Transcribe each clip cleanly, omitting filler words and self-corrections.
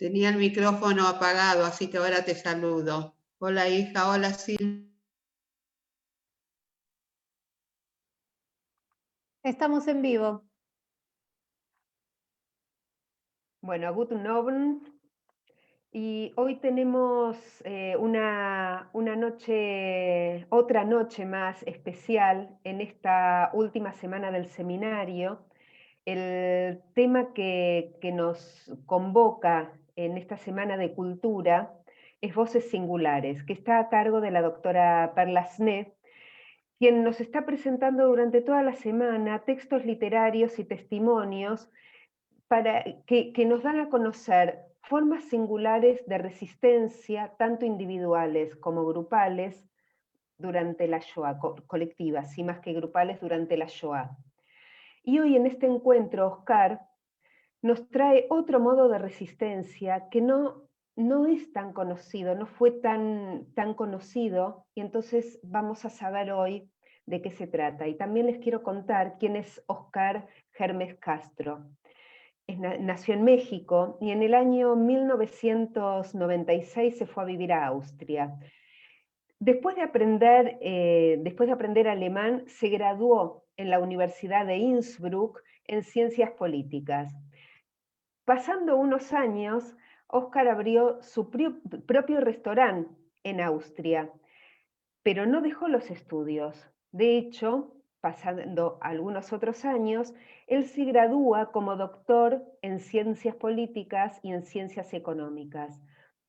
Tenía el micrófono apagado, así que ahora te saludo. Hola hija, hola Silvia. Estamos en vivo. Bueno, guten Abend. Y hoy tenemos una noche, otra noche más especial en esta última semana del seminario. El tema que nos convoca en esta semana de cultura es Voces Singulares, que está a cargo de la doctora Perla Sné, quien nos está presentando durante toda la semana textos literarios y testimonios para que nos dan a conocer formas singulares de resistencia, tanto individuales como grupales, durante la Shoah, colectivas, y más que grupales durante la Shoah. Y hoy en este encuentro, Oscar nos trae otro modo de resistencia que no es tan conocido, no fue tan conocido, y entonces vamos a saber hoy de qué se trata. Y también les quiero contar quién es Oscar Hermes Castro. Nació en México y en el año 1996 se fue a vivir a Austria. Después de aprender alemán, se graduó en la Universidad de Innsbruck en Ciencias Políticas. Pasando unos años, Oscar abrió su propio restaurante en Austria, pero no dejó los estudios. De hecho, pasando algunos otros años, él se gradúa como doctor en Ciencias Políticas y en Ciencias Económicas.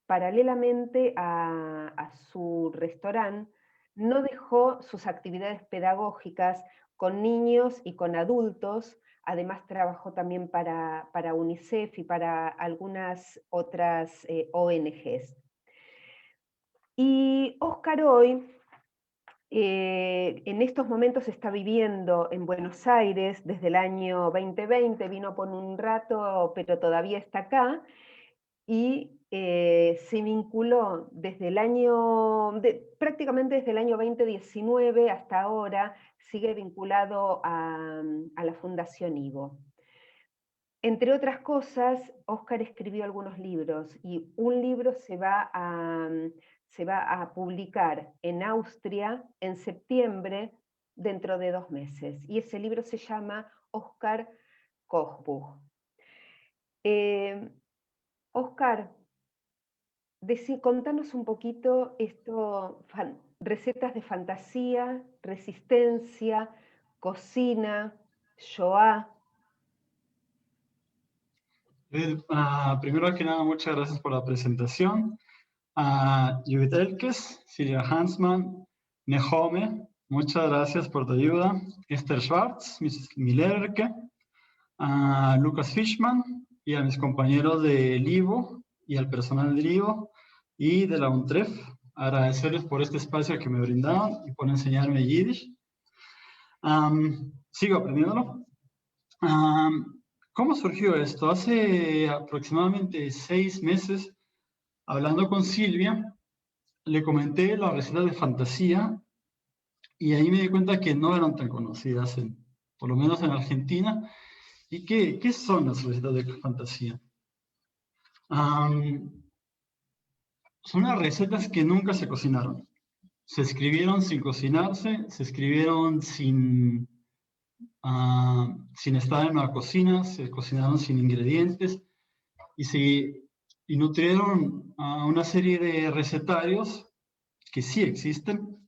Paralelamente a su restaurante, no dejó sus actividades pedagógicas con niños y con adultos. Además trabajó también para UNICEF y para algunas otras ONGs. Y Oscar hoy, en estos momentos está viviendo en Buenos Aires desde el año 2020, vino por un rato, pero todavía está acá, y se vinculó desde el prácticamente desde el año 2019 hasta ahora, sigue vinculado a la Fundación Ivo. Entre otras cosas, Oscar escribió algunos libros, y un libro se va a publicar en Austria en septiembre, dentro de 2 meses, y ese libro se llama Oscar Kochbuch. Oscar, contanos un poquito recetas de fantasía, resistencia, cocina, Shoah. Primero que nada, muchas gracias por la presentación. Judith Elkes, Silvia Hansman, Nehome, muchas gracias por tu ayuda. Esther Schwartz, Mrs. Millerke, Lucas Fishman, y a mis compañeros de Ivo y al personal de Ivo y de la UNTREF, agradecerles por este espacio que me brindaron y por enseñarme Yiddish. Sigo aprendiéndolo. ¿Cómo surgió esto? Hace aproximadamente 6 meses, hablando con Silvia, le comenté las recetas de fantasía y ahí me di cuenta que no eran tan conocidas, por lo menos en Argentina. ¿Y qué son las recetas de fantasía? Son las recetas que nunca se cocinaron. Se escribieron sin cocinarse, se escribieron sin estar en la cocina, se cocinaron sin ingredientes y nutrieron a una serie de recetarios que sí existen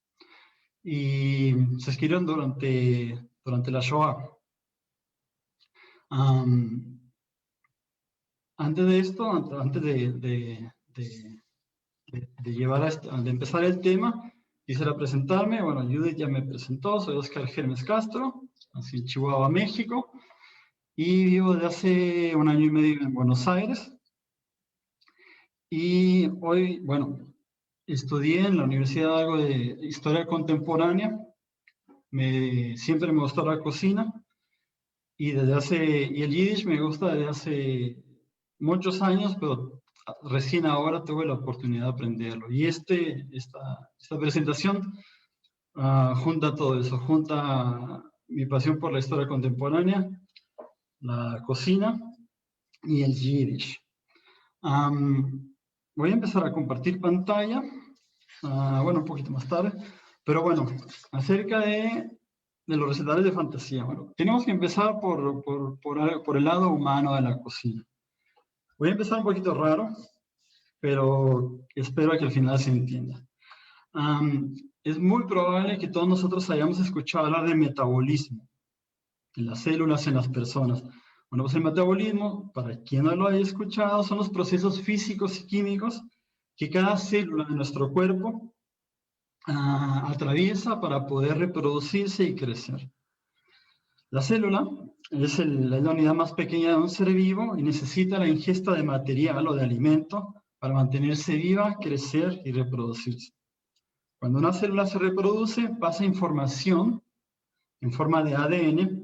y se escribieron durante la Shoah. Antes de esto, antes de empezar el tema, quisiera presentarme. Bueno, Judith ya me presentó, soy Oscar Hermes Castro, nací en Chihuahua, México, y vivo desde hace 1 año y medio en Buenos Aires. Y hoy, bueno, estudié en la universidad algo de historia contemporánea. Siempre me gustó la cocina, y el Yiddish me gusta desde hace muchos años, pero recién ahora tuve la oportunidad de aprenderlo. Y esta presentación junta todo eso, junta mi pasión por la historia contemporánea, la cocina y el Yiddish. Voy a empezar a compartir pantalla, bueno, un poquito más tarde, pero bueno, acerca de los recetarios de fantasía. Bueno, tenemos que empezar por el lado humano de la cocina. Voy a empezar un poquito raro, pero espero que al final se entienda. Es muy probable que todos nosotros hayamos escuchado hablar de metabolismo en las células, en las personas. Bueno, pues el metabolismo, para quien no lo haya escuchado, son los procesos físicos y químicos que cada célula de nuestro cuerpo atraviesa para poder reproducirse y crecer. La célula es la unidad más pequeña de un ser vivo y necesita la ingesta de material o de alimento para mantenerse viva, crecer y reproducirse. Cuando una célula se reproduce, pasa información en forma de ADN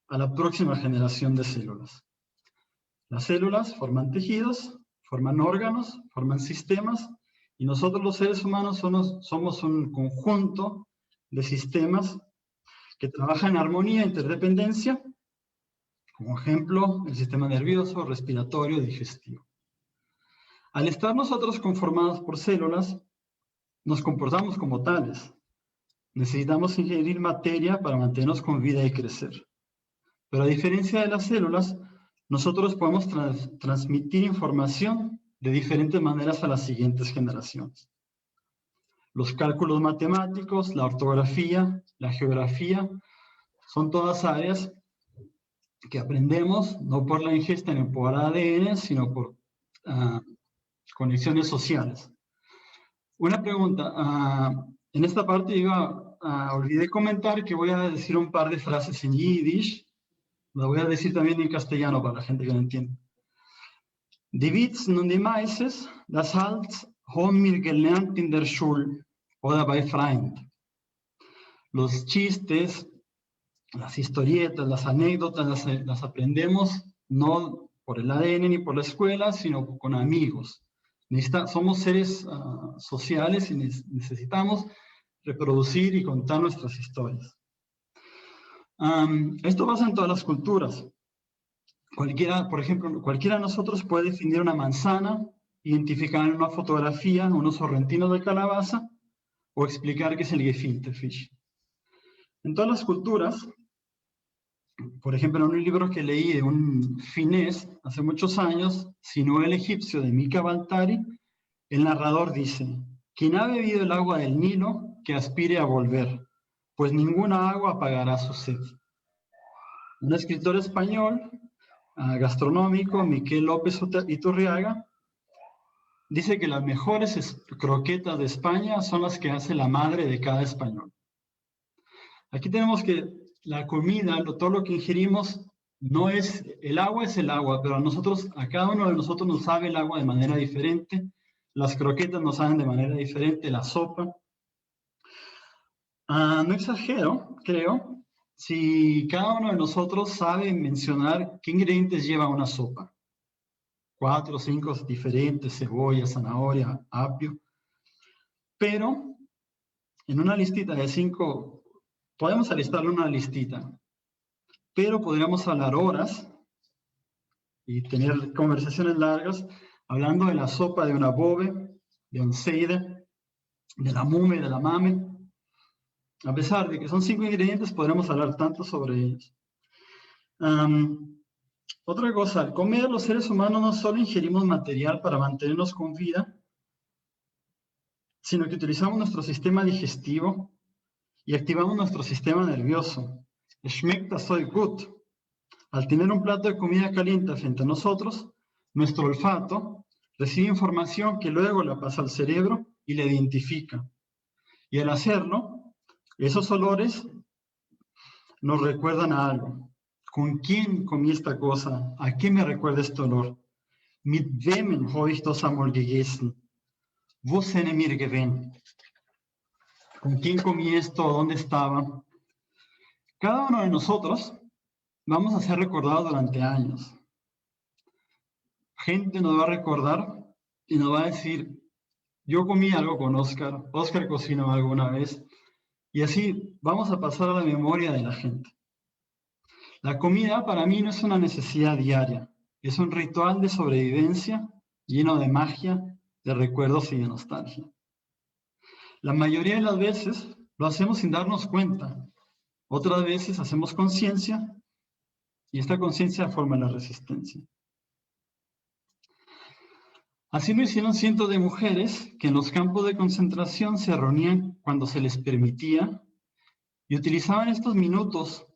a la próxima generación de células. Las células forman tejidos, forman órganos, forman sistemas, y nosotros los seres humanos somos un conjunto de sistemas que trabajan en armonía e interdependencia, como ejemplo, el sistema nervioso, respiratorio, digestivo. Al estar nosotros conformados por células, nos comportamos como tales. Necesitamos ingerir materia para mantenernos con vida y crecer. Pero a diferencia de las células, nosotros podemos transmitir información de diferentes maneras a las siguientes generaciones. Los cálculos matemáticos, la ortografía, la geografía, son todas áreas que aprendemos no por la ingesta ni por ADN, sino por conexiones sociales. Una pregunta, en esta parte olvidé comentar que voy a decir un par de frases en Yiddish, lo voy a decir también en castellano para la gente que no entiende. Die Witzen und die Meises, das halt haben wir gelernt in der Schule oder bei Freund. Los chistes, las historietas, las anécdotas, las aprendemos no por el ADN ni por la escuela, sino con amigos. Somos seres sociales y necesitamos reproducir y contar nuestras historias. Esto pasa en todas las culturas. Por ejemplo, cualquiera de nosotros puede definir una manzana, identificar en una fotografía unos sorrentinos de calabaza o explicar qué es el gefilte fish. En todas las culturas, por ejemplo, en un libro que leí de un finés hace muchos años, Sino el egipcio, de Mika Baltari, el narrador dice: quien ha bebido el agua del Nilo, que aspire a volver, pues ninguna agua apagará su sed. Un escritor español, gastronómico, Miquel López Iturriaga, dice que las mejores croquetas de España son las que hace la madre de cada español. Aquí tenemos que la comida, todo lo que ingerimos, no es el agua, pero a cada uno de nosotros nos sabe el agua de manera diferente, las croquetas nos saben de manera diferente, la sopa. No exagero, creo, si cada uno de nosotros sabe mencionar qué ingredientes lleva una sopa. 4 o 5 diferentes, cebolla, zanahoria, apio. Pero en una listita de 5, podemos alistarle una listita, pero podríamos hablar horas y tener conversaciones largas hablando de la sopa de una bobe, de un seide, de la mume, de la mame. A pesar de que son 5 ingredientes, podremos hablar tanto sobre ellos. Otra cosa, al comer, los seres humanos no solo ingerimos material para mantenernos con vida, sino que utilizamos nuestro sistema digestivo y activamos nuestro sistema nervioso. Schmeckt das so gut. Al tener un plato de comida caliente frente a nosotros, nuestro olfato recibe información que luego la pasa al cerebro y la identifica. Y al hacerlo, esos olores nos recuerdan a algo. ¿Con quién comí esta cosa? ¿A qué me recuerda este olor? Mit wem habe ich das einmal gegessen? Wo sind wir gewesen? ¿Con quién comí esto? ¿Dónde estaba? Cada uno de nosotros vamos a ser recordados durante años. Gente nos va a recordar y nos va a decir: yo comí algo con Oscar, Oscar cocinó alguna vez, y así vamos a pasar a la memoria de la gente. La comida para mí no es una necesidad diaria, es un ritual de sobrevivencia lleno de magia, de recuerdos y de nostalgia. La mayoría de las veces lo hacemos sin darnos cuenta. Otras veces hacemos conciencia y esta conciencia forma la resistencia. Así lo hicieron cientos de mujeres que en los campos de concentración se reunían cuando se les permitía y utilizaban estos minutos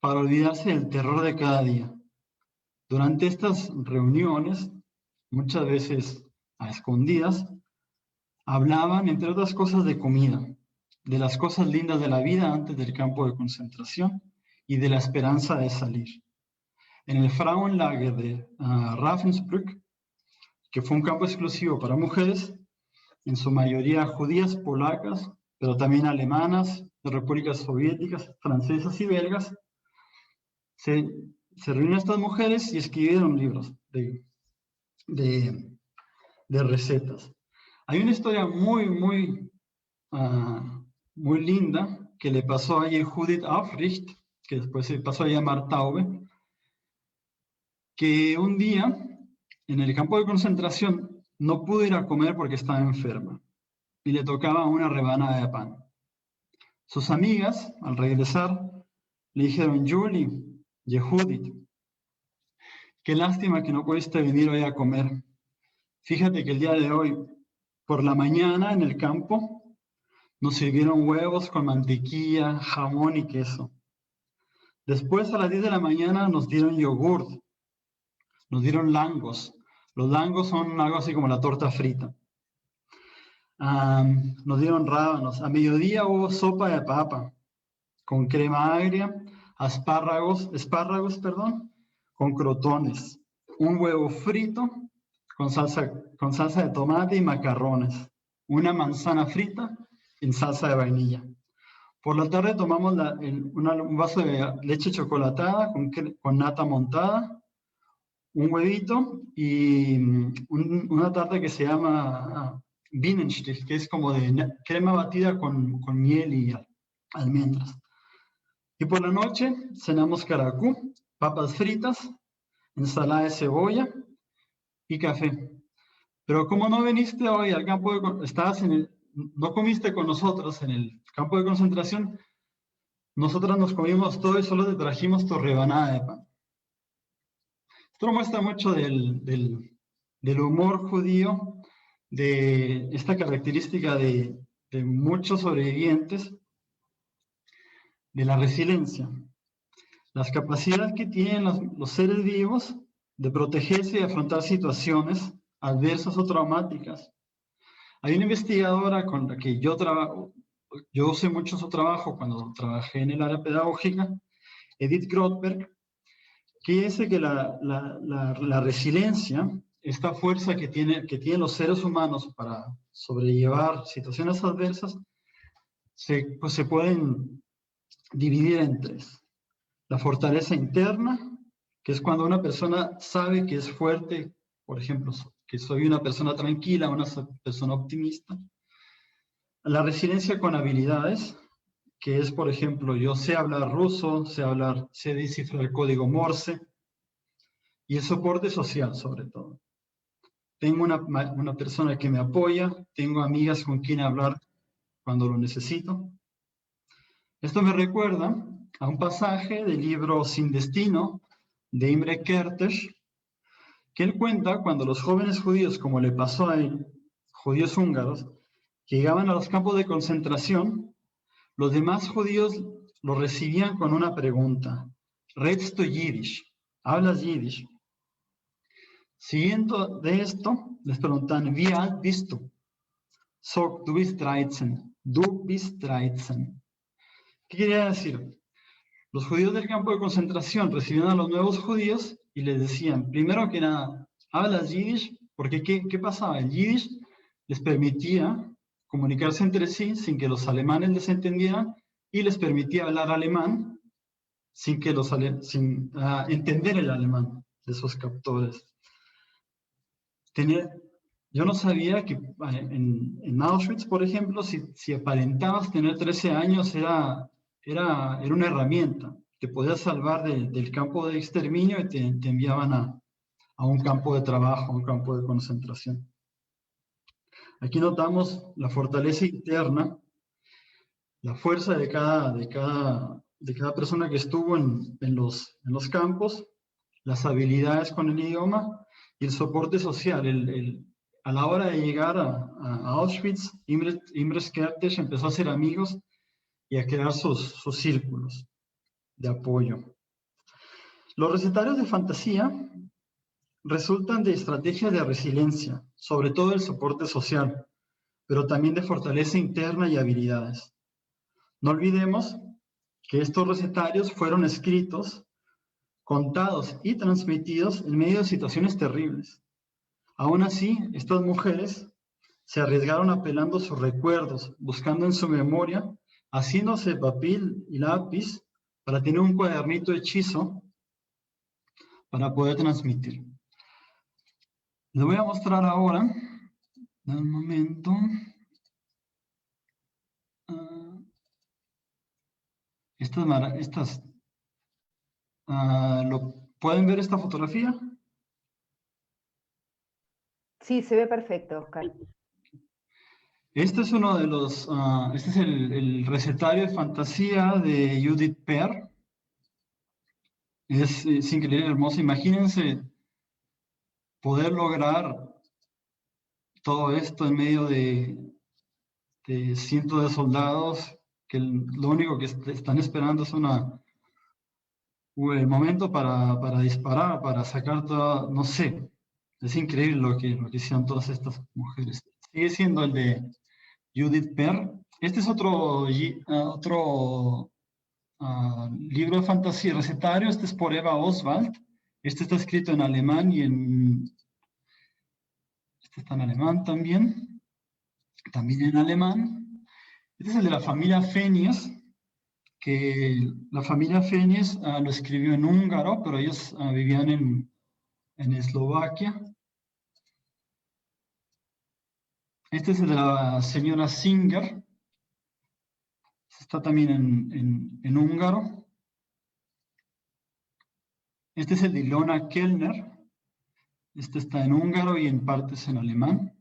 para olvidarse del terror de cada día. Durante estas reuniones, muchas veces a escondidas, hablaban, entre otras cosas, de comida, de las cosas lindas de la vida antes del campo de concentración y de la esperanza de salir. En el Frauenlager de Ravensbrück, que fue un campo exclusivo para mujeres, en su mayoría judías, polacas, pero también alemanas, de repúblicas soviéticas, francesas y belgas, se reunieron estas mujeres y escribieron libros de recetas. Hay una historia muy linda que le pasó a Judith Aufricht, que después se pasó a llamar Taube, que un día en el campo de concentración no pudo ir a comer porque estaba enferma y le tocaba una rebanada de pan. Sus amigas, al regresar, le dijeron: Julie, Judith, qué lástima que no pudiste venir hoy a comer. Fíjate que el día de hoy, por la mañana en el campo, nos sirvieron huevos con mantequilla, jamón y queso. Después, a las 10 de la mañana, nos dieron yogurt, nos dieron langos. Los langos son algo así como la torta frita. Nos dieron rábanos. A mediodía hubo sopa de papa con crema agria, espárragos, con crotones, un huevo frito con salsa de tomate y macarrones, una manzana frita en salsa de vainilla. Por la tarde tomamos un vaso de leche chocolatada con nata montada, un huevito y una tarta que se llama Bienenstich, que es como de crema batida con miel y almendras. Y por la noche cenamos caracú, papas fritas, ensalada de cebolla y café. Pero como no viniste hoy al campo no comiste con nosotros en el campo de concentración, nosotras nos comimos todo y solo te trajimos tu rebanada de pan. Esto muestra mucho del humor judío, de esta característica de muchos sobrevivientes, de la resiliencia, las capacidades que tienen los seres vivos de protegerse y afrontar situaciones adversas o traumáticas. Hay una investigadora con la que yo usé mucho su trabajo cuando trabajé en el área pedagógica, Edith Grotberg, que dice que la resiliencia, esta fuerza que tienen los seres humanos para sobrellevar situaciones adversas, se pueden dividir en tres. La fortaleza interna, que es cuando una persona sabe que es fuerte, por ejemplo, que soy una persona tranquila, una persona optimista. La resiliencia con habilidades, que es, por ejemplo, yo sé hablar ruso, sé descifrar el código Morse, y el soporte social, sobre todo. Tengo una persona que me apoya, tengo amigas con quien hablar cuando lo necesito. Esto me recuerda a un pasaje del libro Sin Destino, de Imre Kertész, que él cuenta cuando los jóvenes judíos, como le pasó a él, judíos húngaros, que llegaban a los campos de concentración, los demás judíos lo recibían con una pregunta: ¿Redest du Yiddish? ¿Hablas Yiddish? Siguiendo de esto, les preguntan: ¿Wie alt bist du? Sog, du bist 13. Du bist 13. ¿Qué quería decir? Los judíos del campo de concentración recibían a los nuevos judíos y les decían, primero que nada, ¿hablas Yiddish? Porque ¿qué pasaba? El Yiddish les permitía comunicarse entre sí sin que los alemanes les entendieran y les permitía hablar alemán sin entender el alemán de sus captores. Yo no sabía que en Auschwitz, por ejemplo, si aparentabas tener 13 años era una herramienta. Te podías salvar del campo de exterminio y te enviaban a a un campo de trabajo, a un campo de concentración. Aquí notamos la fortaleza interna, la fuerza de cada persona que estuvo en los campos, las habilidades con el idioma y el soporte social. A la hora de llegar a Auschwitz, Imre Kertész empezó a hacer amigos y a crear sus círculos de apoyo. Los recetarios de fantasía resultan de estrategias de resiliencia, sobre todo el soporte social, pero también de fortaleza interna y habilidades. No olvidemos que estos recetarios fueron escritos, contados y transmitidos en medio de situaciones terribles. Aún así, estas mujeres se arriesgaron apelando a sus recuerdos, buscando en su memoria, haciéndose papel y lápiz para tener un cuadernito hechizo para poder transmitir. Les voy a mostrar ahora, un momento. ¿Pueden ver esta fotografía? Sí, se ve perfecto, Oscar. Este es uno de los, este es el recetario de fantasía de Judith Perr. Es increíble, hermoso. Imagínense poder lograr todo esto en medio de cientos de soldados que lo único que están esperando es el momento para disparar, para sacar todo, no sé. Es increíble lo que hicieron todas estas mujeres. Sigue siendo el de Judith Perr. Este es otro libro de fantasía recetario. Este es por Eva Oswald. Este está escrito en alemán y este está en alemán también. También en alemán. Este es el de la familia Féniez, que la familia Féniez lo escribió en húngaro, pero ellos vivían en Eslovaquia. Este es el de la señora Singer. Está también en húngaro. Este es el de Ilona Kellner. Este está en húngaro y en partes en alemán.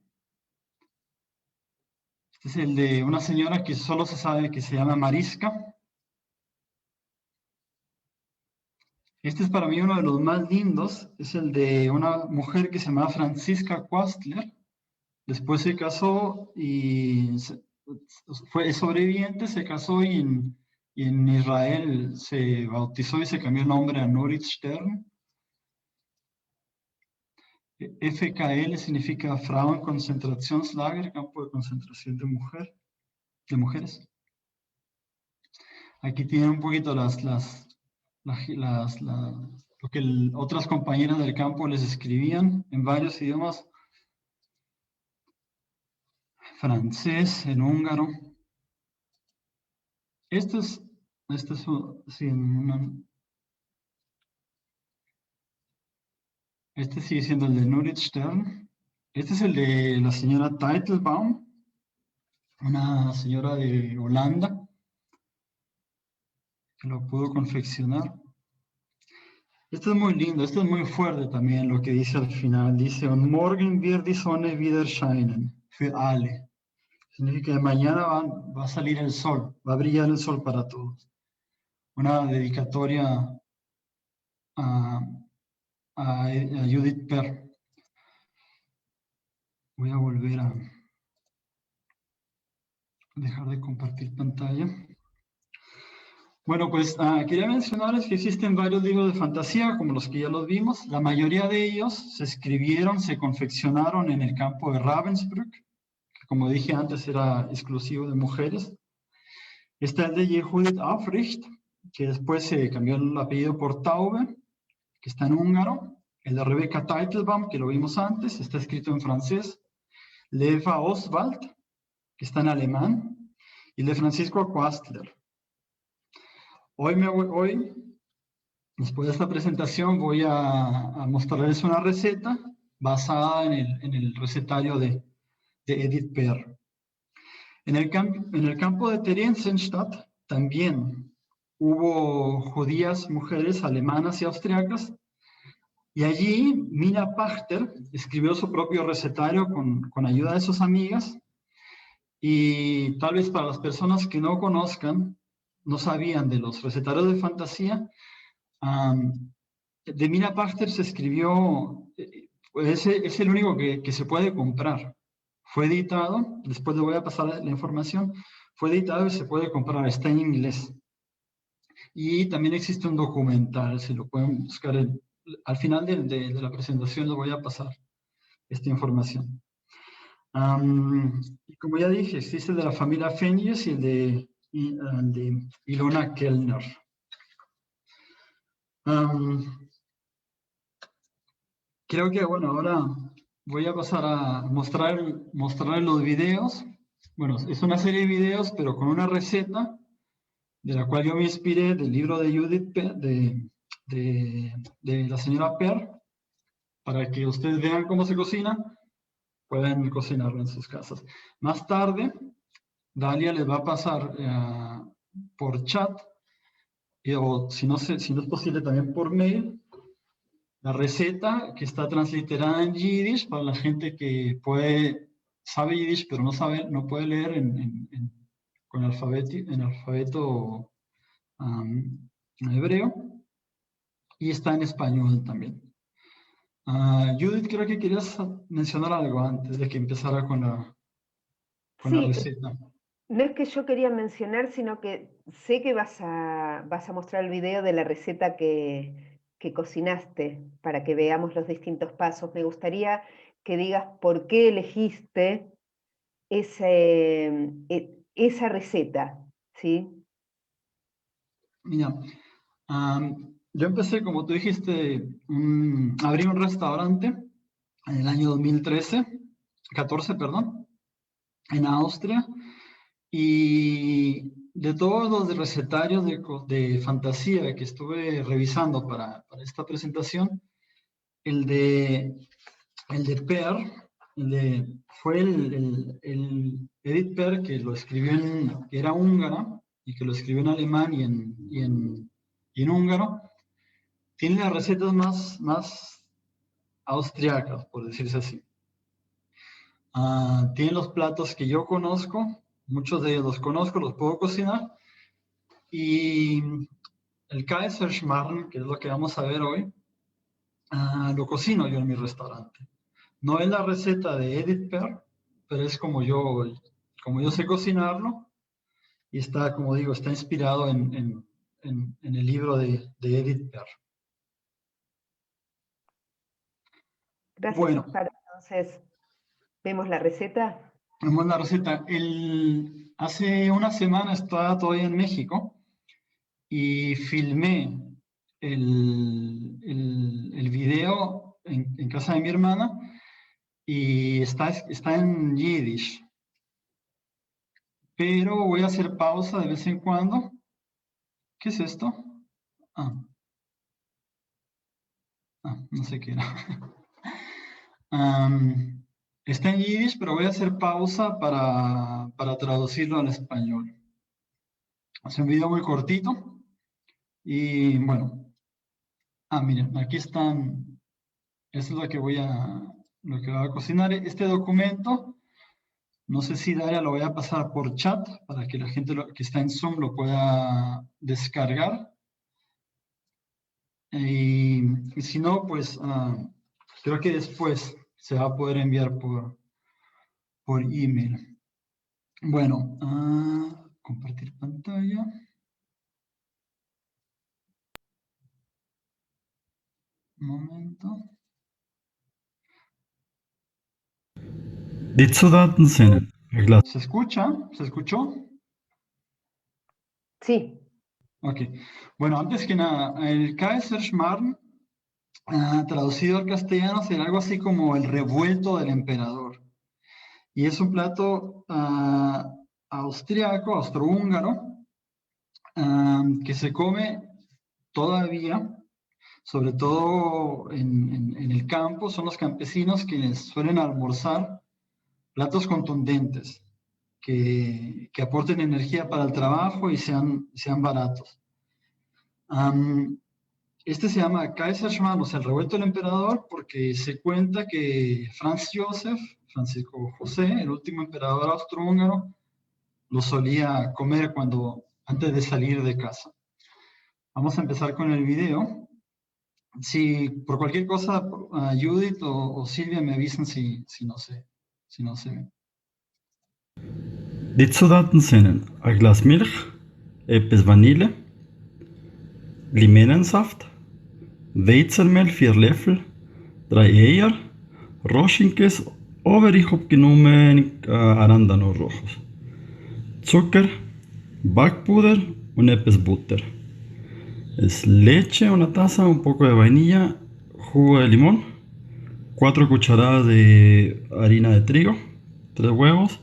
Este es el de una señora que solo se sabe que se llama Mariska. Este es para mí uno de los más lindos. Es el de una mujer que se llama Franziska Quastler. Después se casó y fue sobreviviente, se casó y en Israel se bautizó y se cambió el nombre a Nurit Stern. FKL significa Frauenkonzentrationslager, campo de concentración de mujeres. Aquí tienen un poquito lo que otras compañeras del campo les escribían en varios idiomas. Francés, en húngaro. Este sigue siendo el de Nurit Stern. Este es el de la señora Teitelbaum, una señora de Holanda, que lo pudo confeccionar. Este es muy lindo, este es muy fuerte también lo que dice al final. Dice, "Und morgen wird die Sonne wieder scheinen, für alle." Significa que mañana va a salir el sol, va a brillar el sol para todos. Una dedicatoria a Judith Perr. Voy a volver a dejar de compartir pantalla. Bueno, pues quería mencionarles que existen varios libros de fantasía, como los que ya los vimos. La mayoría de ellos se escribieron, se confeccionaron en el campo de Ravensbrück, que como dije antes era exclusivo de mujeres. Está el de Judith Aufricht, que después se cambió el apellido por Taube, que está en húngaro. El de Rebecca Teitelbaum, que lo vimos antes, está escrito en francés. Eva Oswald, que está en alemán. Y el de Francisco Quastler. Hoy, después de esta presentación, voy a mostrarles una receta basada en el recetario de Edith Perr. En el campo de Theresienstadt también hubo judías, mujeres alemanas y austriacas, Y allí Mina Pachter escribió su propio recetario con ayuda de sus amigas. Y tal vez para las personas que no conozcan, no sabían de los recetarios de fantasía, de Mina Pachter se escribió, es el único que se puede comprar. Fue editado, después le voy a pasar la información, fue editado y se puede comprar, está en inglés. Y también existe un documental, si lo pueden buscar, al final de la presentación les voy a pasar esta información. Y como ya dije, existe el de la familia Fenjes y el de Ilona Kellner. Creo que, bueno, ahora voy a pasar a mostrar los videos. Bueno, es una serie de videos, pero con una receta de la cual yo me inspiré del libro de Judith, de la señora Per, para que ustedes vean cómo se cocina, pueden cocinarlo en sus casas. Más tarde, Dalia les va a pasar por chat, o si no es posible también por mail, la receta que está transliterada en Yiddish para la gente que sabe Yiddish pero no puede leer en alfabeto hebreo, y está en español también. Judith, creo que querías mencionar algo antes de que empezara con la receta. No es que yo quería mencionar, sino que sé que vas a mostrar el video de la receta que cocinaste para que veamos los distintos pasos. Me gustaría que digas por qué elegiste esa receta, ¿sí? Mira, yo empecé, como tú dijiste, abrí un restaurante en el año 2014, en Austria, y de todos los recetarios de fantasía que estuve revisando para esta presentación, el de Per, fue el Edith Per, que lo escribió que era húngara, y que lo escribió en alemán y en húngaro. Tiene las recetas más austriacas, por decirse así. Tiene los platos que yo conozco, muchos de ellos los conozco, los puedo cocinar. Y el Kaiserschmarrn, que es lo que vamos a ver hoy, lo cocino yo en mi restaurante. No es la receta de Edith Per, pero es como yo sé cocinarlo, y está, como digo, está inspirado en el libro de Edith Per. Gracias, Bueno, Oscar. Entonces, ¿vemos la receta? vemos la receta. Hace una semana estaba todavía en México y filmé el video en casa de mi hermana, y está en Yiddish. Pero voy a hacer pausa de vez en cuando. ¿Qué es esto? No sé qué era. Está en Yiddish, pero voy a hacer pausa para traducirlo al español. Es un video muy cortito. Y bueno. Miren, aquí están. Eso es lo que voy a cocinar. Este documento, no sé si Daria lo voy a pasar por chat para que la gente que está en Zoom lo pueda descargar. Y si no, pues creo que después se va a poder enviar por email. Bueno, compartir pantalla. Un momento. ¿Se escucha? ¿Se escuchó? Sí. Ok. Bueno, antes que nada, el Kaiserschmarrn, traducido al castellano, sería algo así como el revuelto del emperador. Y es un plato austriaco, austrohúngaro, que se come todavía, sobre todo en el campo. Son los campesinos quienes suelen almorzar platos contundentes, que aporten energía para el trabajo y sean baratos. Este se llama Kaiserschmarrn, o sea, el revuelto del emperador, porque se cuenta que Franz Josef, Francisco José, el último emperador austrohúngaro, lo solía comer antes de salir de casa. Vamos a empezar con el video. Si por cualquier cosa, Judith o Silvia me avisan si no se ve. Die Zutaten sind ein Glas Milch, etwas Vanille, Limettensaft, Weizenmehl 4 Löffel, 3 Eier, Roschenkäse, aber ich habe genommen Arándanos rojos, Zucker, Backpuder und etwas Butter. Es leche, una taza, un poco de vainilla, jugo de limón, 4 cucharadas de harina de trigo, 3 huevos,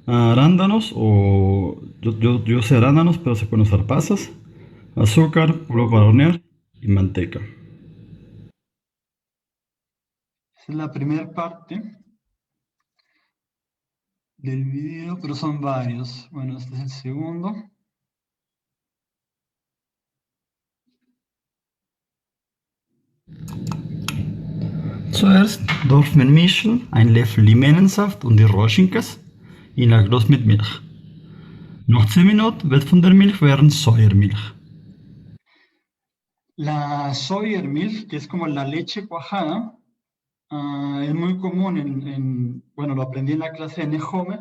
arándanos, o yo sé arándanos, pero se pueden usar pasas, azúcar, polvo para hornear y manteca. Esa es la primera parte del video, pero son varios. Bueno, este es el segundo. Zuerst darf man mischen ein Löffel Limettensaft und die Roschenkäse in ein Glas mit Milch. Nach 10 Minuten wird von der Milch werden Säuermilch. La Säuermilch, que es como la leche cuajada, es muy común bueno, lo aprendí en la clase de Nehome,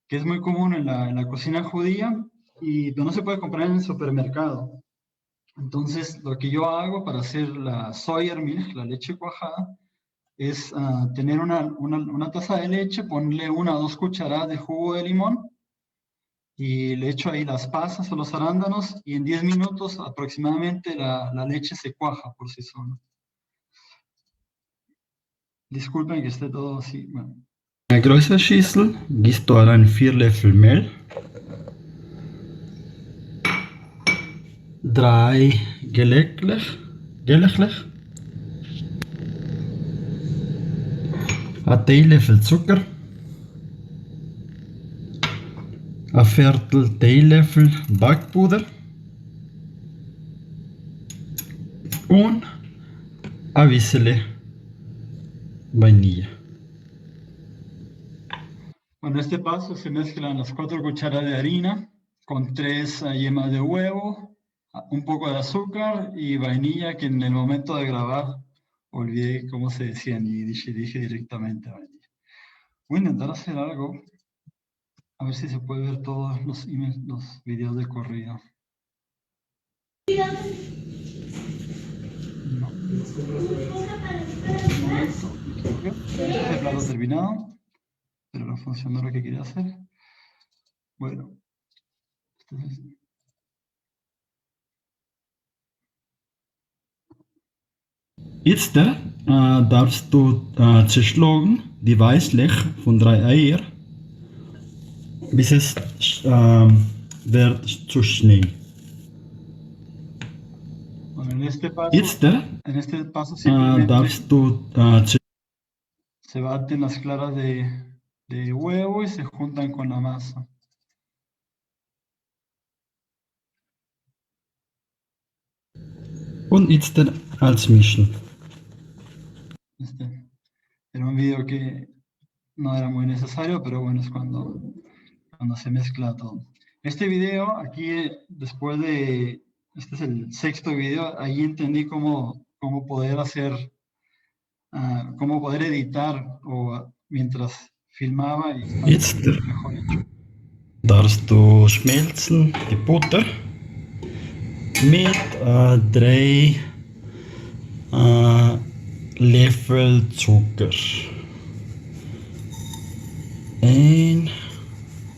que es muy común en la cocina judía, pero no se puede comprar en el supermercado. Entonces, lo que yo hago para hacer la Säuermilch, la leche cuajada, es tener una taza de leche, ponerle 1 o 2 cucharadas de jugo de limón, y le echo ahí las pasas o los arándanos, y en 10 minutos aproximadamente la leche se cuaja por sí sola. Disculpen que esté todo así. Bueno. In eine größere Schüssel gießt du rein 4 Löffel Mehl, 3 gelegentlich, ein Teelöffel Zucker, ein Viertel Teelöffel Backpuder und ein bisschen vainilla. Bueno, en este paso se mezclan las 4 cucharadas de harina con 3 yemas de huevo, un poco de azúcar y vainilla, que en el momento de grabar olvidé cómo se decía en yiddish y dije directamente vainilla. Voy a intentar hacer algo, a ver si se puede ver todos los videos de corrido. No. Un momento, me equivoqué. Este plato terminado, pero no funcionó lo que quería hacer. Bueno, entonces, Jetzt darfst du zerschlagen die Weißlech von 3 Eier, bis es wird zu Schnee. bueno, en este paso simplemente darfst du se baten las claras de huevo y se juntan con la masa. und jetzt als mischen. Era un video que no era muy necesario, pero bueno, es cuando se mezcla todo. Este video, aquí, después de, este es el 6º video, ahí entendí cómo poder hacer, cómo poder editar mientras filmaba y Jetzt mejor hecho. darfst du schmelzen die Butter mit 3 Löffel Zucker. 1,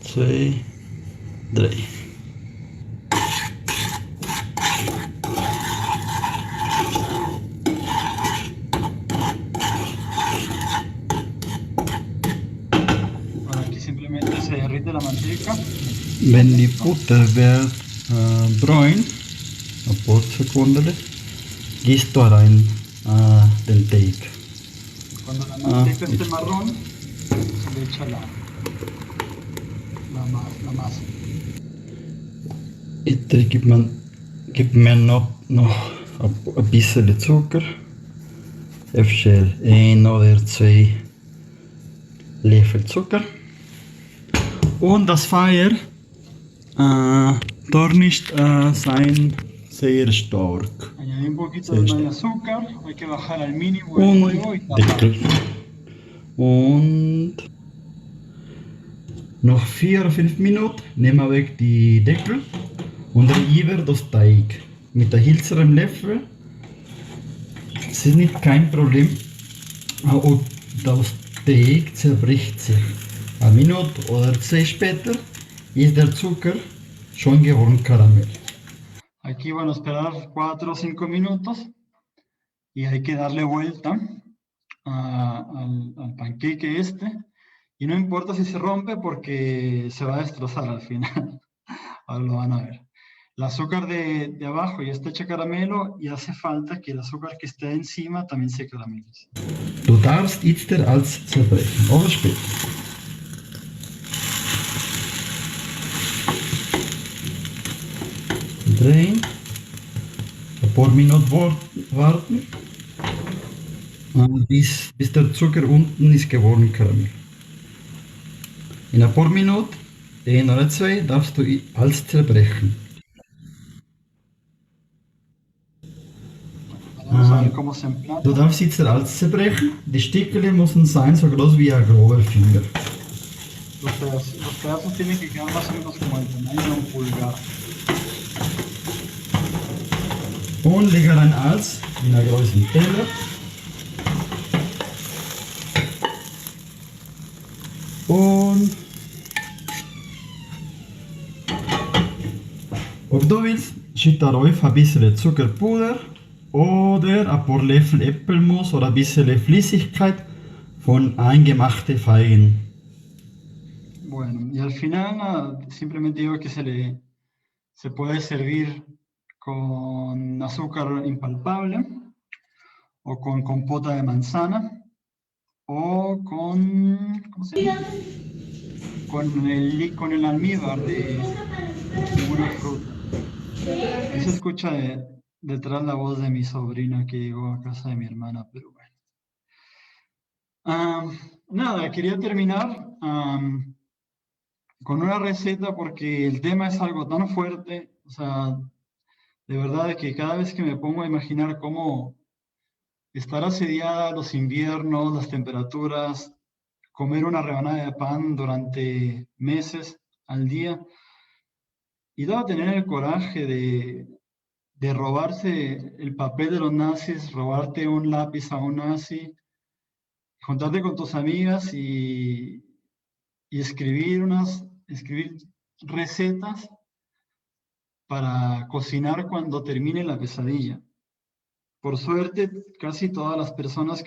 2, 3. Bueno, aquí simplemente se derrite la manteca. Wenn die Butter wird braun, ein paar Sekunden, gießt du rein den Teig. Cuando la manteca esté marrón, se le echa la masa. Jetzt gibt man noch Ein bisschen Zucker. Eventueel 1 oder 2 Löffel Zucker. Und das Feuer nicht sein sehr stark. Añadí un poquito Sí, de está. azúcar, hay que bajar al mínimo el Und fuego y tapar. Deckel. Und nach 4 oder 5 Minuten nehmen wir weg die Deckel und rieben das Teig. Mit der Hilse im Löffel. Es ist nicht kein Problem. Aber das Teig zerbricht sich. Eine Minute oder 2 später ist der Zucker schon geworden Karamell. Aquí, bueno, esperar 4 o 5 minutos y hay que darle vuelta al panqueque este. Y no importa si se rompe porque se va a destrozar al final. Ahora lo van a ver. El azúcar de abajo ya está hecha caramelo y hace falta que el azúcar que esté encima también se caramelice. Du darfst jetzt alles zerbrechen, aber später. Drehen, ein paar Minuten warten, bis der Zucker unten ist geworden Karamell. In ein paar Minuten, 1 oder 2, darfst du alles zerbrechen. Vamos a ver cómo se emplata. Du darfst jetzt alles zerbrechen. Die Stücke müssen sein so groß wie ein grober Finger. Los pedazos tienen que quedar más o menos como el tamaño de un pulgar. Und lege dann alles in einen großen Teller. Und ob du willst, schütt darauf ein bisschen Zuckerpuder oder ein paar Löffel Äpfelmus oder ein bisschen Flüssigkeit von eingemachten Feigen. Bueno, y al final simplemente digo que se puede servir con azúcar impalpable o con compota de manzana o con, ¿cómo se llama? Con el almíbar de una fruta. Y se escucha detrás la voz de mi sobrina que llegó a casa de mi hermana, pero bueno. Nada, quería terminar con una receta porque el tema es algo tan fuerte, o sea, de verdad que cada vez que me pongo a imaginar cómo estar asediada, los inviernos, las temperaturas, comer una rebanada de pan durante meses al día, y debo tener el coraje de robarse el papel de los nazis, robarte un lápiz a un nazi, juntarte con tus amigas y escribir recetas para cocinar cuando termine la pesadilla. Por suerte, casi todas las personas,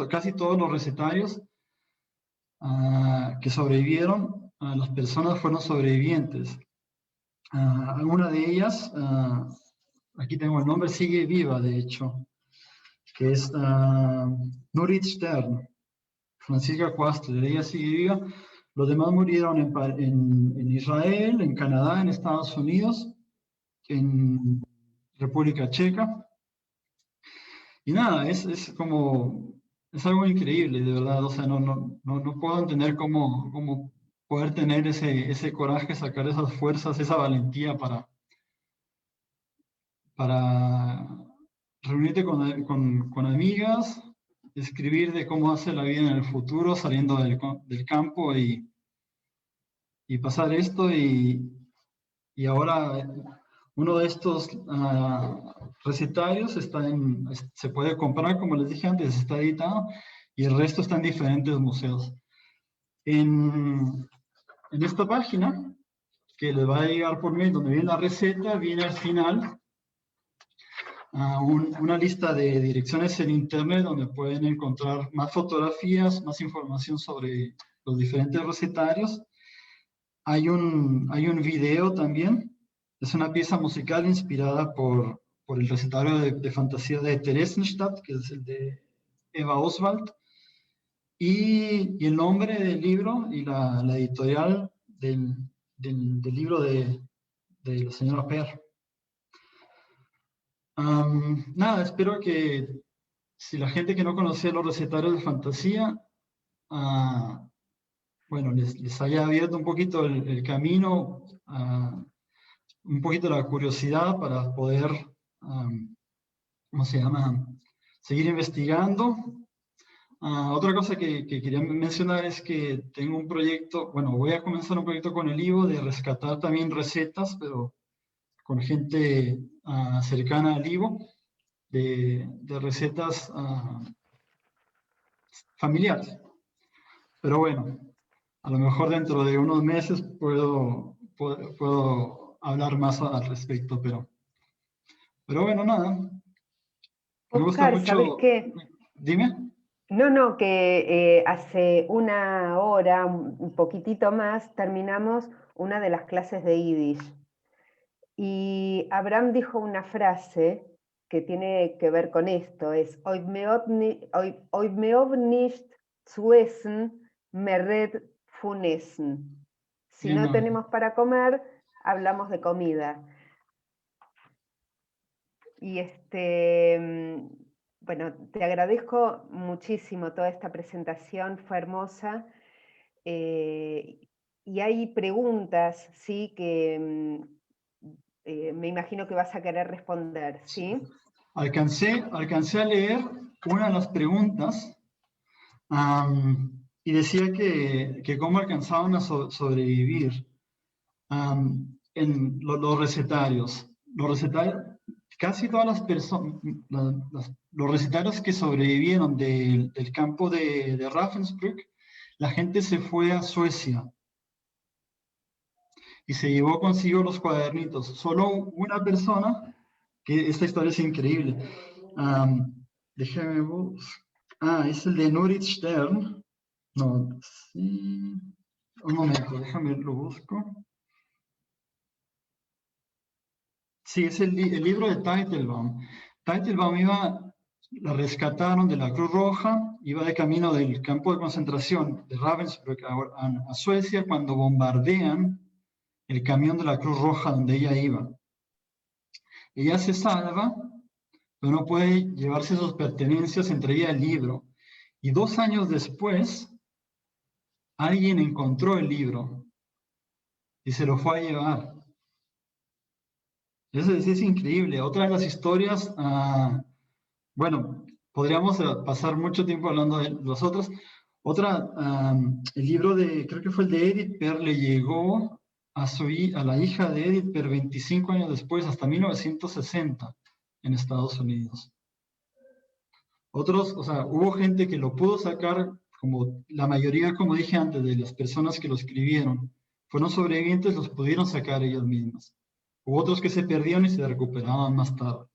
casi todos los recetarios que sobrevivieron, las personas fueron sobrevivientes. Una de ellas, aquí tengo el nombre, sigue viva de hecho, que es Nurit Stern, Francisca Quastler, ella sigue viva. Los demás murieron en Israel, en Canadá, en Estados Unidos, en República Checa. Y nada, es algo increíble, de verdad. O sea, no puedo entender cómo poder tener ese coraje, sacar esas fuerzas, esa valentía para reunirte con amigas, escribir de cómo hacer la vida en el futuro, saliendo del campo y pasar esto. Y ahora uno de estos recetarios se puede comprar, como les dije antes, está editado, y el resto está en diferentes museos. En esta página, que les va a llegar por mail, donde viene la receta, viene al final una lista de direcciones en internet donde pueden encontrar más fotografías, más información sobre los diferentes recetarios. Hay un video también, es una pieza musical inspirada por el recetario de fantasía de Theresienstadt, que es el de Eva Oswald, y el nombre del libro y la editorial del libro de la señora Per. Nada, espero que si la gente que no conocía los recetarios de fantasía, bueno, les haya abierto un poquito el camino, un poquito la curiosidad para poder, ¿cómo se llama?, seguir investigando. Otra cosa que quería mencionar es que tengo un proyecto, bueno, voy a comenzar un proyecto con el Ivo de rescatar también recetas, pero con gente cercana al Ivo, de recetas familiares. Pero bueno, a lo mejor dentro de unos meses puedo hablar más al respecto, pero bueno, nada. Me gusta Oscar, mucho. ¿sabes qué? Dime. No, que hace una hora, un poquitito más, terminamos una de las clases de Yiddish. Y Abraham dijo una frase que tiene que ver con esto, es Oib meob nicht zu essen, meret fun essen. Si no tenemos para comer, hablamos de comida. Y bueno, te agradezco muchísimo toda esta presentación, fue hermosa. Y hay preguntas, ¿sí?, que me imagino que vas a querer responder, ¿sí? Alcancé a leer una de las preguntas y decía que cómo alcanzaban a sobrevivir en los recetarios. Casi todas las personas, los recetarios que sobrevivieron del campo de Ravensbrück, la gente se fue a Suecia y se llevó consigo los cuadernitos. Solo una persona, que esta historia es increíble. Déjame buscar. Es el de Nurit Stern. No, sí. Un momento, déjame lo busco. Sí, es el libro de Teitelbaum. Teitelbaum la rescataron de la Cruz Roja, iba de camino del campo de concentración de Ravensbrück a Suecia cuando bombardean el camión de la Cruz Roja donde ella iba. Ella se salva, pero no puede llevarse sus pertenencias, entre ellas el libro. Y 2 años después, alguien encontró el libro y se lo fue a llevar. Eso es increíble. Otra de las historias, bueno, podríamos pasar mucho tiempo hablando de los otros. Otra, el libro creo que fue el de Edith Per, le llegó a la hija de Edith Per 25 años después, hasta 1960, en Estados Unidos. Otros, o sea, hubo gente que lo pudo sacar, como la mayoría, como dije antes, de las personas que lo escribieron, fueron sobrevivientes, los pudieron sacar ellos mismos. Hubo otros que se perdieron y se recuperaban más tarde.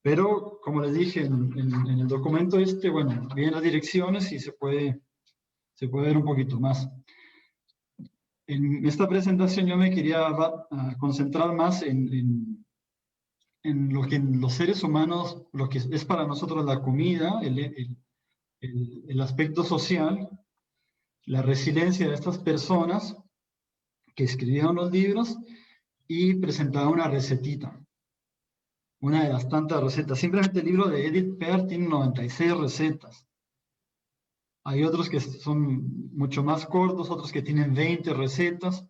Pero, como les dije, en el documento bueno, vienen las direcciones y se puede ver un poquito más. En esta presentación yo me quería concentrar más en lo que los seres humanos, lo que es para nosotros la comida, el aspecto social, la resiliencia de estas personas que escribieron los libros y presentaban una recetita. Una de las tantas recetas. Simplemente el libro de Edith Per tiene 96 recetas. Hay otros que son mucho más cortos, otros que tienen 20 recetas,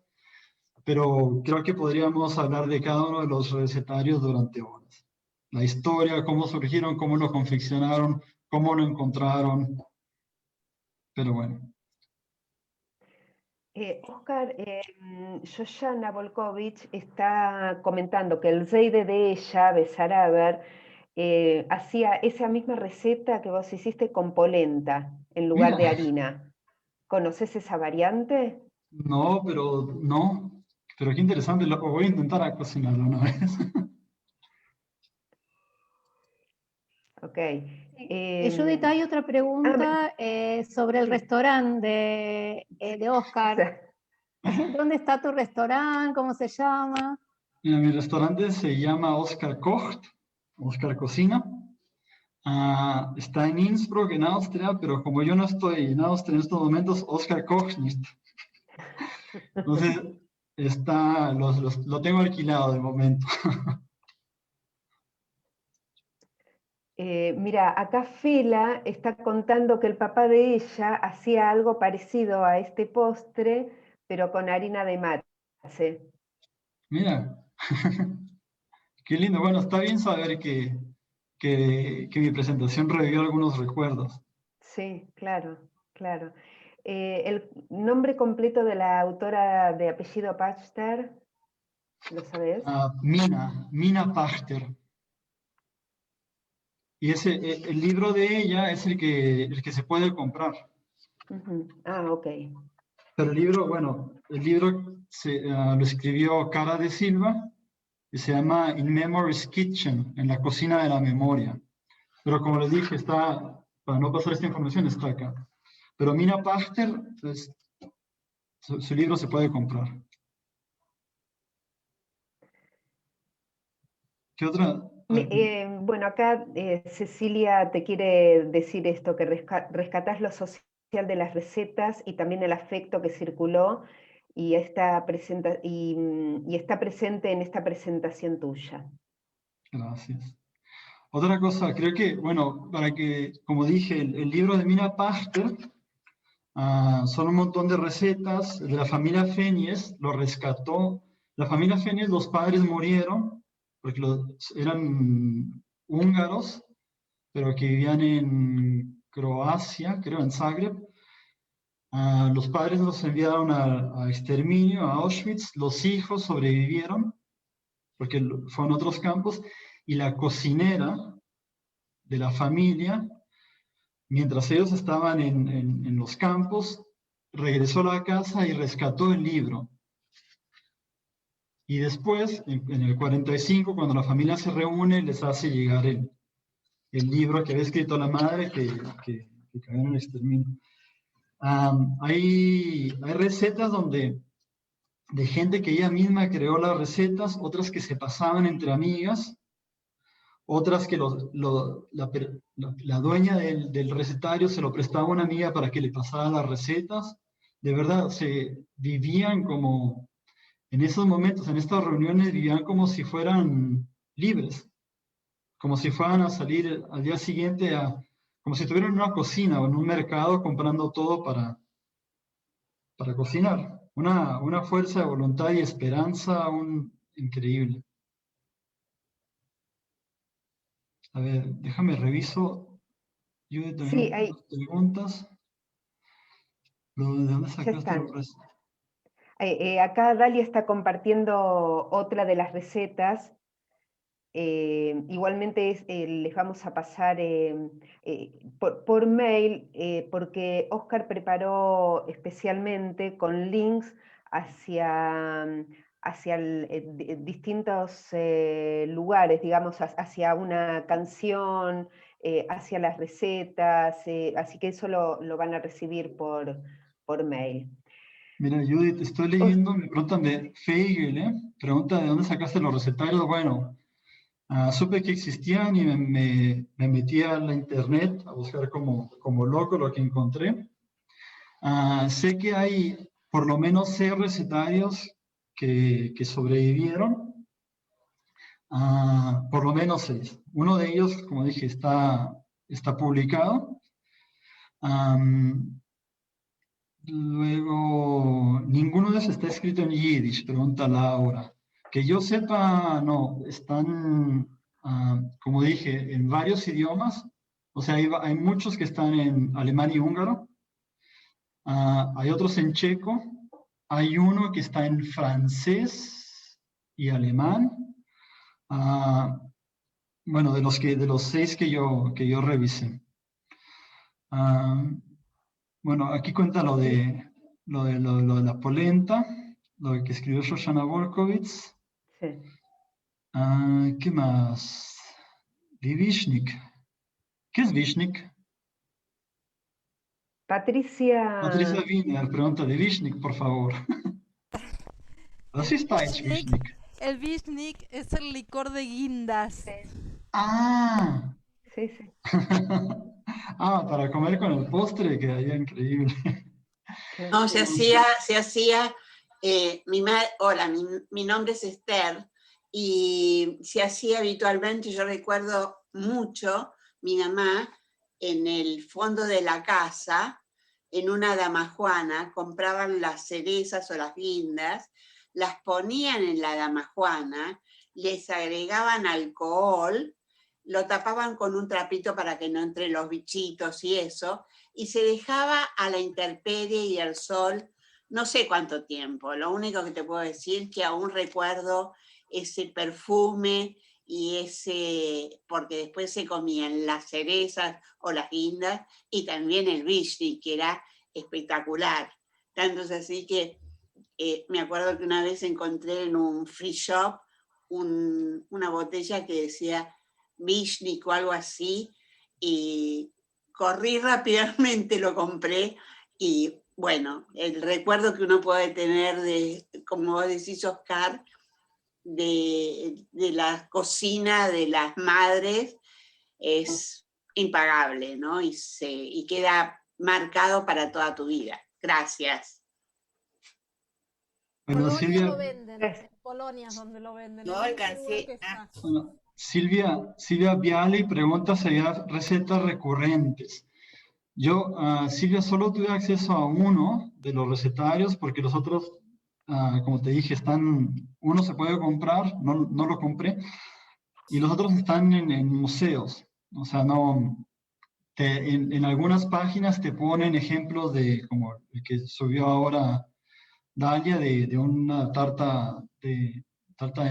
pero creo que podríamos hablar de cada uno de los recetarios durante horas. La historia, cómo surgieron, cómo lo confeccionaron, cómo lo encontraron. Pero bueno. Oscar, Shoshana Volkovich está comentando que el Zeide de ella, Besaraber, hacía esa misma receta que vos hiciste con polenta en lugar de harina. ¿Conoces esa variante? No, pero qué interesante, voy a intentar cocinarlo una vez. Ok. Judith, hay otra pregunta sobre el restaurante de Oscar. ¿Dónde está tu restaurante? ¿Cómo se llama? Mira, mi restaurante se llama Oscar Kocht, Oscar Cocina. Está en Innsbruck, en Austria, pero como yo no estoy en Austria en estos momentos, Oscar Kocht nicht. Entonces, lo tengo alquilado de momento. Mira, acá Fela está contando que el papá de ella hacía algo parecido a este postre, pero con harina de matze. Mira, qué lindo. Bueno, está bien saber que mi presentación revivió algunos recuerdos. Sí, claro, claro. El nombre completo de la autora de apellido Pachter, ¿lo sabes? Mina Pachter. Y el libro de ella es el que se puede comprar. Ah, ok. Pero el libro, bueno, lo escribió Cara de Silva y se llama In Memory's Kitchen, en la cocina de la memoria. Pero como les dije, para no pasar esta información, está acá. Pero Mina Pachter, pues, su libro se puede comprar. ¿Qué otra? Bueno, acá Cecilia te quiere decir esto, que rescatás lo social de las recetas y también el afecto que circuló y está presente en esta presentación tuya. Gracias. Otra cosa, creo que, bueno, como dije, el libro de Mina Pachter son un montón de recetas de la familia Fenies, lo rescató. La familia Fenies, los padres murieron porque eran húngaros, pero que vivían en Croacia, creo, en Zagreb. Los padres los enviaron a exterminio, a Auschwitz. Los hijos sobrevivieron porque fueron a otros campos. Y la cocinera de la familia, mientras ellos estaban en los campos, regresó a la casa y rescató el libro. Y después, en el 45, cuando la familia se reúne, les hace llegar el libro que había escrito la madre que cayó en el exterminio. Hay recetas de gente que ella misma creó las recetas, otras que se pasaban entre amigas, otras que la dueña del recetario se lo prestaba a una amiga para que le pasara las recetas. De verdad, se vivían como, en esos momentos, en estas reuniones, vivían como si fueran libres, como si fueran a salir al día siguiente, como si estuvieran en una cocina o en un mercado comprando todo para cocinar. Una fuerza de voluntad y esperanza increíble. A ver, déjame reviso. Yo también Sí, hay, preguntas. ¿De dónde sacaste los restos? acá Dalia está compartiendo otra de las recetas. Igualmente les vamos a pasar por mail, porque Oscar preparó especialmente con links hacia distintos lugares, digamos, hacia una canción, hacia las recetas, así que eso lo van a recibir por mail. Mira, Judith, estoy leyendo, me preguntan de Feigl, pregunta de dónde sacaste los recetarios. Bueno, supe que existían y me metí a la internet a buscar como loco lo que encontré. Sé que hay por lo menos 6 recetarios que sobrevivieron, por lo menos 6. Uno de ellos, como dije, está publicado. Luego, ninguno de esos está escrito en Yiddish, pregunta Laura. Que yo sepa, no, están, como dije, en varios idiomas. O sea, hay muchos que están en alemán y húngaro. Hay otros en checo. Hay uno que está en francés y alemán. Bueno, de los 6 que yo revisé. Bueno, aquí cuenta lo de la polenta, lo que escribió Shoshana Volkovitz. Sí. ¿Qué más? De Vishnik. ¿Qué es Vishnik? Patricia Wiener pregunta de Vishnik, por favor. Was ist Deutsch Vishnik? El Vishnik es el licor de guindas. Ah. Sí, sí. Para comer con el postre, quedaría increíble. No, se hacía, hola, mi nombre es Esther, y se hacía habitualmente, yo recuerdo mucho, mi mamá, en el fondo de la casa, en una damajuana, compraban las cerezas o las guindas, las ponían en la damajuana, les agregaban alcohol, lo tapaban con un trapito para que no entren los bichitos y eso, y se dejaba a la intemperie y al sol no sé cuánto tiempo. Lo único que te puedo decir es que aún recuerdo ese perfume y ese, porque después se comían las cerezas o las guindas y también el vishni, que era espectacular. Tanto es así que me acuerdo que una vez encontré en un free shop una botella que decía vishni o algo así, y corrí rápidamente, lo compré, y bueno, el recuerdo que uno puede tener de, como vos decís, Oscar, de la cocina de las madres es impagable, ¿no? Y queda marcado para toda tu vida. Gracias. En Bueno, Polonia lo Silvia, venden, en Polonia es donde lo venden. No En Rusia seguro alcancé. que está. bueno, Silvia Viale pregunta si había recetas recurrentes. Yo, Silvia, solo tuve acceso a uno de los recetarios porque los otros, como te dije, uno se puede comprar, no lo compré, y los otros están en museos. O sea, no, en algunas páginas te ponen ejemplos de, como el que subió ahora Dalia, de una tarta de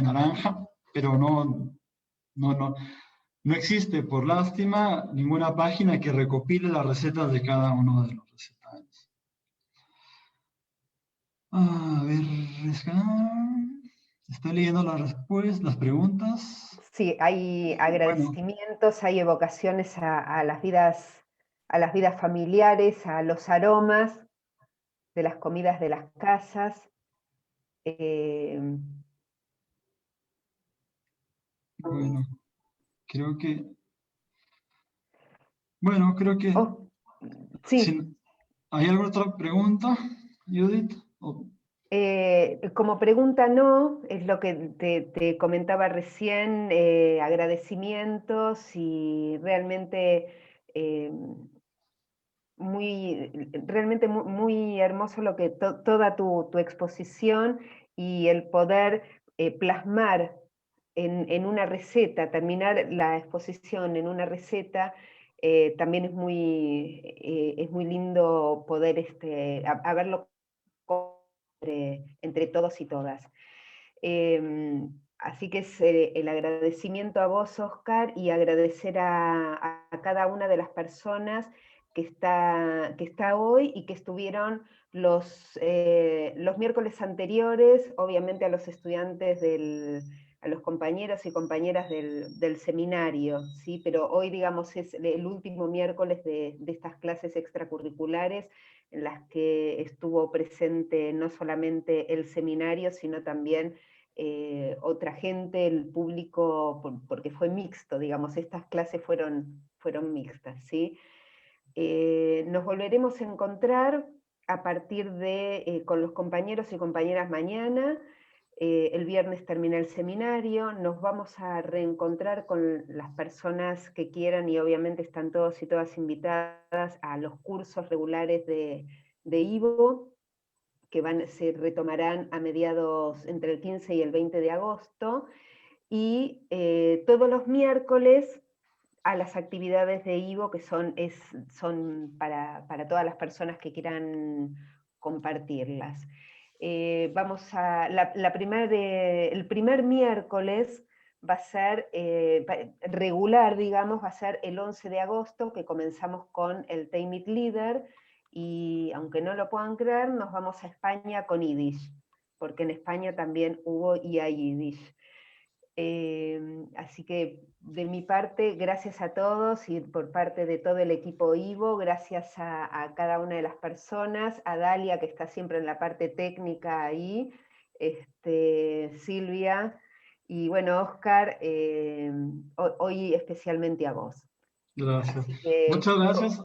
naranja, pero no existe, por lástima, ninguna página que recopile las recetas de cada uno de los recetarios. A ver, estoy leyendo las preguntas. Sí, hay Bueno, agradecimientos, hay evocaciones a las vidas familiares, a los aromas de las comidas de las casas. bueno, creo que... Oh, sí. ¿Hay alguna otra pregunta, Judith? Como pregunta no, es lo que te comentaba recién, agradecimientos y realmente realmente muy hermoso lo que toda tu exposición y el poder plasmar en una receta, terminar la exposición en una receta, también es muy lindo poder haberlo entre todos y todas. Así que es el agradecimiento a vos, Oscar, y agradecer a cada una de las personas que está hoy y que estuvieron los miércoles anteriores, obviamente a los estudiantes a los compañeros y compañeras del seminario, ¿sí? Pero hoy, digamos, es el último miércoles de estas clases extracurriculares en las que estuvo presente no solamente el seminario, sino también otra gente, el público, porque fue mixto, digamos, estas clases fueron mixtas, ¿sí? Nos volveremos a encontrar a partir con los compañeros y compañeras mañana. El viernes termina el seminario, nos vamos a reencontrar con las personas que quieran, y obviamente están todos y todas invitadas a los cursos regulares de Ivo, que se retomarán a mediados entre el 15 y el 20 de agosto, y todos los miércoles a las actividades de Ivo, que son para todas las personas que quieran compartirlas. El primer miércoles va a ser regular, digamos, va a ser el 11 de agosto, que comenzamos con el Teimit Leader, y aunque no lo puedan creer, nos vamos a España con Yiddish, porque en España también hubo y hay Yiddish. Así que de mi parte, gracias a todos, y por parte de todo el equipo Ivo, gracias a cada una de las personas, a Dalia, que está siempre en la parte técnica ahí, Silvia, y bueno, Oscar, hoy especialmente a vos. Gracias. Así que, Muchas gracias.